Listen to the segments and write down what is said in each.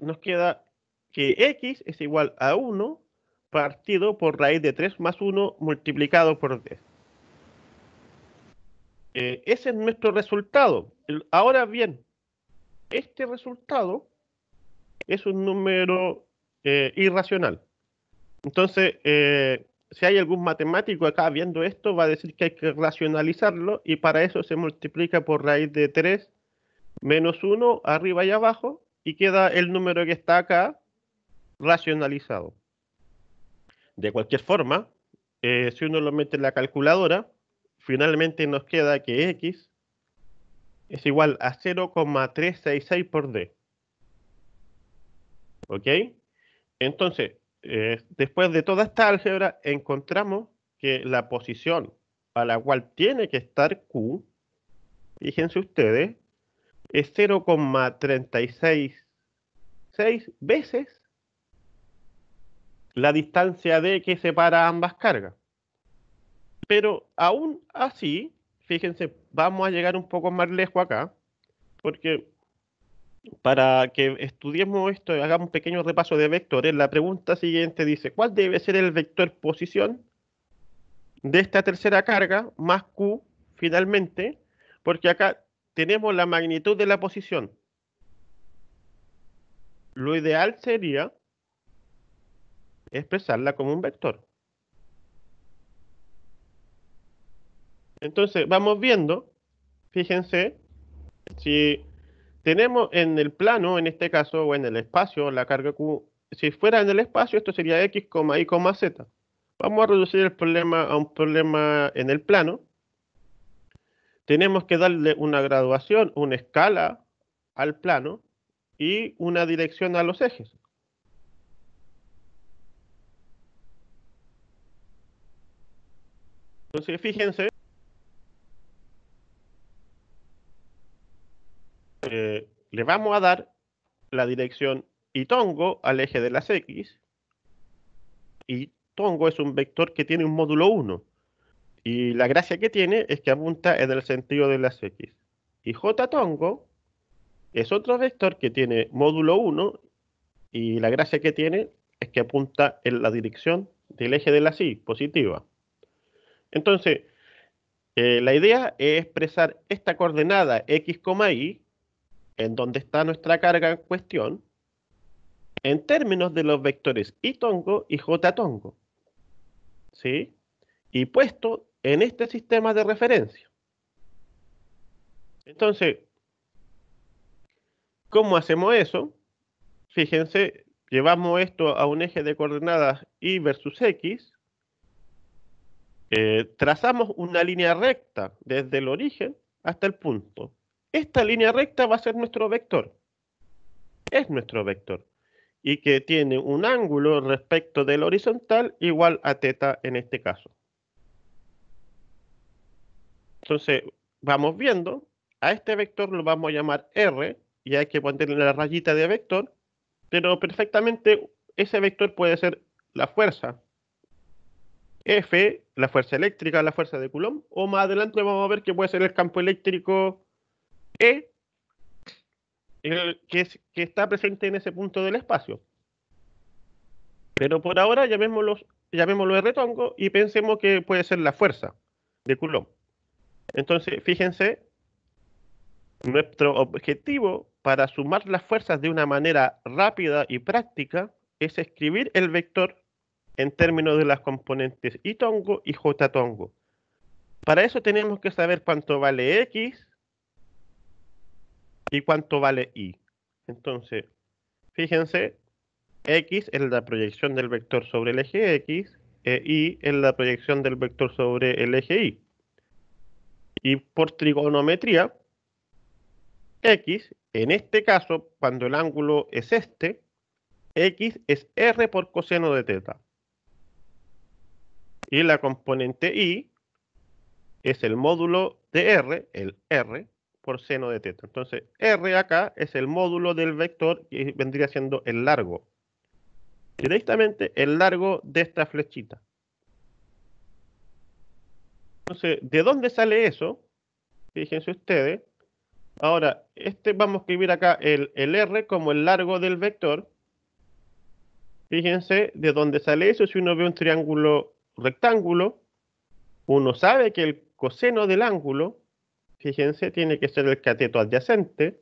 nos queda que x es igual a 1 partido por raíz de 3 más 1 multiplicado por 10. Ese es nuestro resultado. Ahora bien, este resultado es un número irracional. Entonces, si hay algún matemático acá viendo esto, va a decir que hay que racionalizarlo y para eso se multiplica por raíz de 3 menos 1 arriba y abajo y queda el número que está acá racionalizado. De cualquier forma, si uno lo mete en la calculadora, finalmente nos queda que x es igual a 0,366 por d. ¿Ok? Entonces, después de toda esta álgebra, encontramos que la posición a la cual tiene que estar Q, fíjense ustedes, es 0,366 veces la distancia d que separa ambas cargas. Pero aún así, fíjense, vamos a llegar un poco más lejos acá, porque para que estudiemos esto y hagamos un pequeño repaso de vectores, la pregunta siguiente dice, ¿cuál debe ser el vector posición de esta tercera carga más Q finalmente? Porque acá tenemos la magnitud de la posición. Lo ideal sería expresarla como un vector. Entonces, vamos viendo, fíjense, si tenemos en el plano, en este caso, o en el espacio, la carga Q, si fuera en el espacio, esto sería x, y, z. Vamos a reducir el problema a un problema en el plano. Tenemos que darle una graduación, una escala al plano y una dirección a los ejes. Entonces, fíjense, le vamos a dar la dirección y tongo al eje de las x. Y tongo es un vector que tiene un módulo 1. Y la gracia que tiene es que apunta en el sentido de las x. Y j tongo es otro vector que tiene módulo 1 y la gracia que tiene es que apunta en la dirección del eje de la y, positiva. Entonces, la idea es expresar esta coordenada x, y, en donde está nuestra carga en cuestión, en términos de los vectores y tongo y j tongo. ¿Sí? Y puesto en este sistema de referencia. Entonces, ¿cómo hacemos eso? Fíjense, llevamos esto a un eje de coordenadas y versus x, trazamos una línea recta desde el origen hasta el punto. Esta línea recta va a ser nuestro vector. Es nuestro vector. Y que tiene un ángulo respecto del horizontal igual a θ en este caso. Entonces, vamos viendo, a este vector lo vamos a llamar R, y hay que ponerle la rayita de vector, pero perfectamente ese vector puede ser la fuerza F, la fuerza eléctrica, la fuerza de Coulomb, o más adelante vamos a ver que puede ser el campo eléctrico E, que está presente en ese punto del espacio. Pero por ahora llamémoslo R tongo y pensemos que puede ser la fuerza de Coulomb. Entonces, fíjense, nuestro objetivo para sumar las fuerzas de una manera rápida y práctica es escribir el vector en términos de las componentes y tongo y j tongo. Para eso tenemos que saber cuánto vale x y cuánto vale y. Entonces, fíjense, x es la proyección del vector sobre el eje x e y es la proyección del vector sobre el eje y. Y por trigonometría, x, en este caso, cuando el ángulo es este, x es r por coseno de θ. Y la componente y es el módulo de r, el r, por seno de θ. Entonces, r acá es el módulo del vector que vendría siendo el largo. Directamente el largo de esta flechita. Entonces, ¿de dónde sale eso? Fíjense ustedes. Ahora, vamos a escribir acá el R como el largo del vector. Fíjense de dónde sale eso. Si uno ve un triángulo rectángulo, uno sabe que el coseno del ángulo, fíjense, tiene que ser el cateto adyacente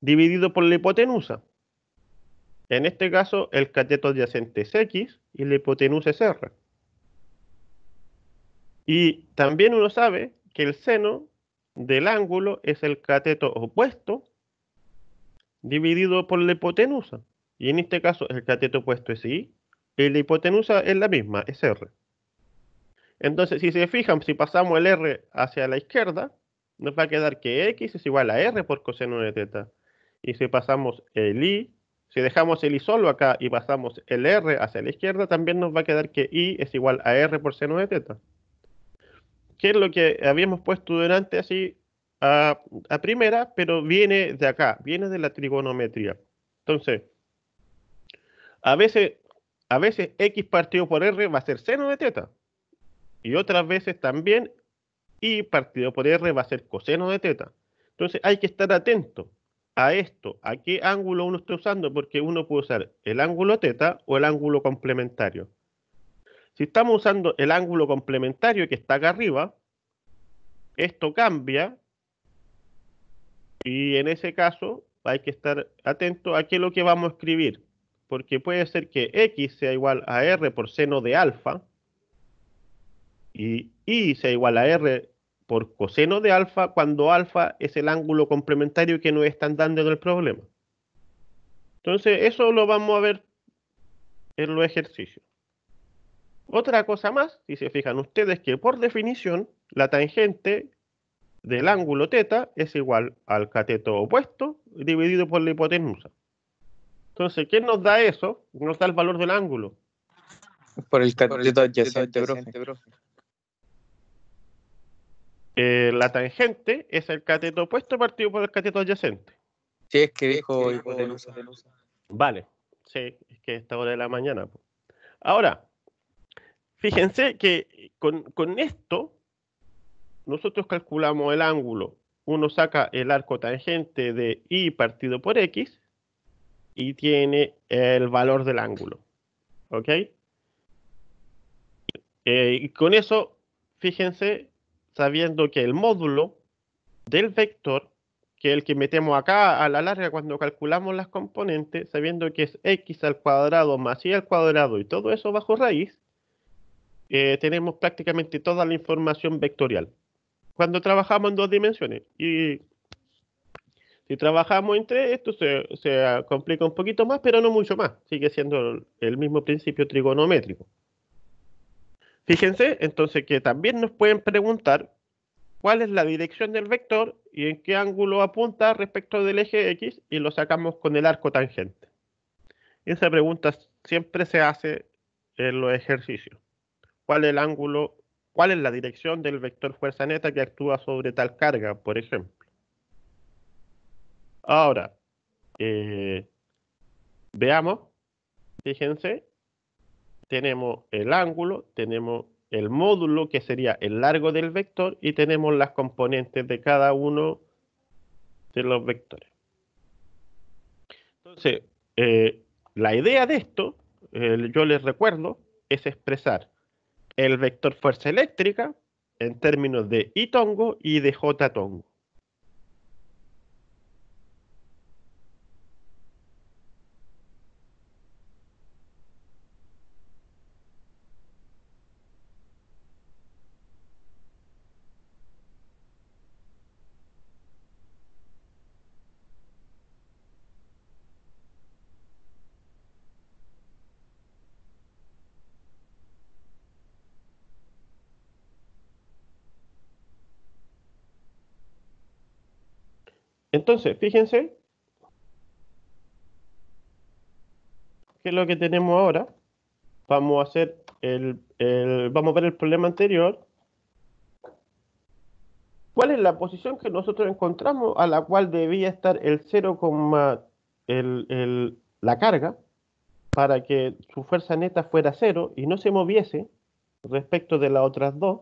dividido por la hipotenusa. En este caso, el cateto adyacente es X y la hipotenusa es R. Y también uno sabe que el seno del ángulo es el cateto opuesto dividido por la hipotenusa. Y en este caso, el cateto opuesto es Y y la hipotenusa es la misma, es R. Entonces, si se fijan, si pasamos el R hacia la izquierda, nos va a quedar que X es igual a R por coseno de teta. Y si pasamos el Y, si dejamos el Y solo acá y pasamos el R hacia la izquierda, también nos va a quedar que Y es igual a R por seno de teta. Que es lo que habíamos puesto delante así a primera, pero viene de acá, viene de la trigonometría. Entonces, a veces, a veces X partido por R va a ser seno de teta. Y otras veces también Y partido por R va a ser coseno de teta. Entonces hay que estar atento a esto, a qué ángulo uno está usando, porque uno puede usar el ángulo teta o el ángulo complementario. Si estamos usando el ángulo complementario que está acá arriba, esto cambia y en ese caso hay que estar atento a qué es lo que vamos a escribir, porque puede ser que X sea igual a R por seno de alfa y Y sea igual a R por coseno de alfa cuando alfa es el ángulo complementario que nos están dando en el problema. Entonces, eso lo vamos a ver en los ejercicios. Otra cosa más, si se fijan ustedes, que por definición la tangente del ángulo teta es igual al cateto opuesto dividido por la hipotenusa. Entonces, ¿qué nos da eso? Nos da el valor del ángulo. Por el cateto adyacente, profe. La tangente es el cateto opuesto partido por el cateto adyacente. Sí, es que dijo hipotenusa. Vale, sí, es que esta hora de la mañana. Ahora, fíjense que con esto nosotros calculamos el ángulo. Uno saca el arco tangente de Y partido por X y tiene el valor del ángulo. ¿Ok? Y con eso, fíjense, sabiendo que el módulo del vector, que es el que metemos acá a la larga cuando calculamos las componentes, sabiendo que es X al cuadrado más Y al cuadrado y todo eso bajo raíz, tenemos prácticamente toda la información vectorial. Cuando trabajamos en dos dimensiones. Y si trabajamos en tres, esto se complica un poquito más, pero no mucho más. Sigue siendo el mismo principio trigonométrico. Fíjense, entonces, que también nos pueden preguntar cuál es la dirección del vector y en qué ángulo apunta respecto del eje X y lo sacamos con el arco tangente. Esa pregunta siempre se hace en los ejercicios. ¿Cuál es el ángulo, cuál es la dirección del vector fuerza neta que actúa sobre tal carga, por ejemplo? Ahora, veamos, fíjense, tenemos el ángulo, tenemos el módulo que sería el largo del vector y tenemos las componentes de cada uno de los vectores. Entonces, la idea de esto, yo les recuerdo, es expresar el vector fuerza eléctrica en términos de I tongo y de J tongo. Entonces, fíjense qué es lo que tenemos ahora. Vamos a hacer vamos a ver el problema anterior. ¿Cuál es la posición que nosotros encontramos a la cual debía estar el 0, la carga para que su fuerza neta fuera 0 y no se moviese respecto de las otras dos?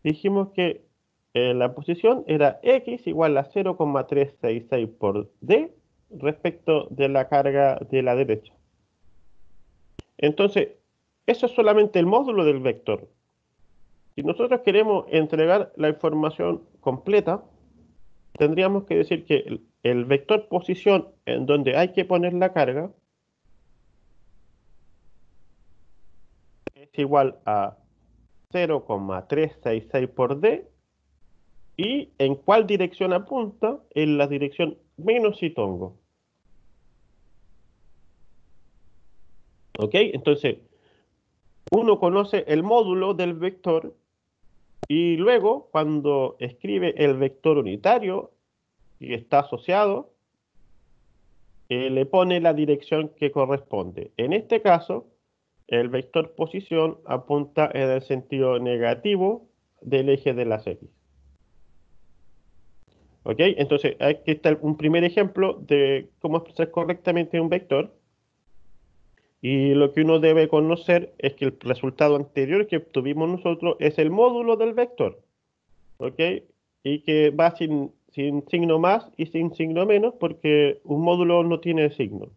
Dijimos que la posición era x igual a 0,366 por d respecto de la carga de la derecha. Entonces, eso es solamente el módulo del vector. Si nosotros queremos entregar la información completa, tendríamos que decir que el vector posición en donde hay que poner la carga es igual a 0,366 por d, y en cuál dirección apunta, en la dirección menos Itongo. ¿Ok? Entonces, uno conoce el módulo del vector y luego cuando escribe el vector unitario y está asociado, le pone la dirección que corresponde. En este caso, el vector posición apunta en el sentido negativo del eje de las X. ¿Ok? Entonces, aquí está un primer ejemplo de cómo expresar correctamente un vector. Y lo que uno debe conocer es que el resultado anterior que obtuvimos nosotros es el módulo del vector. ¿Ok? Y que va sin signo más y sin signo menos porque un módulo no tiene signo.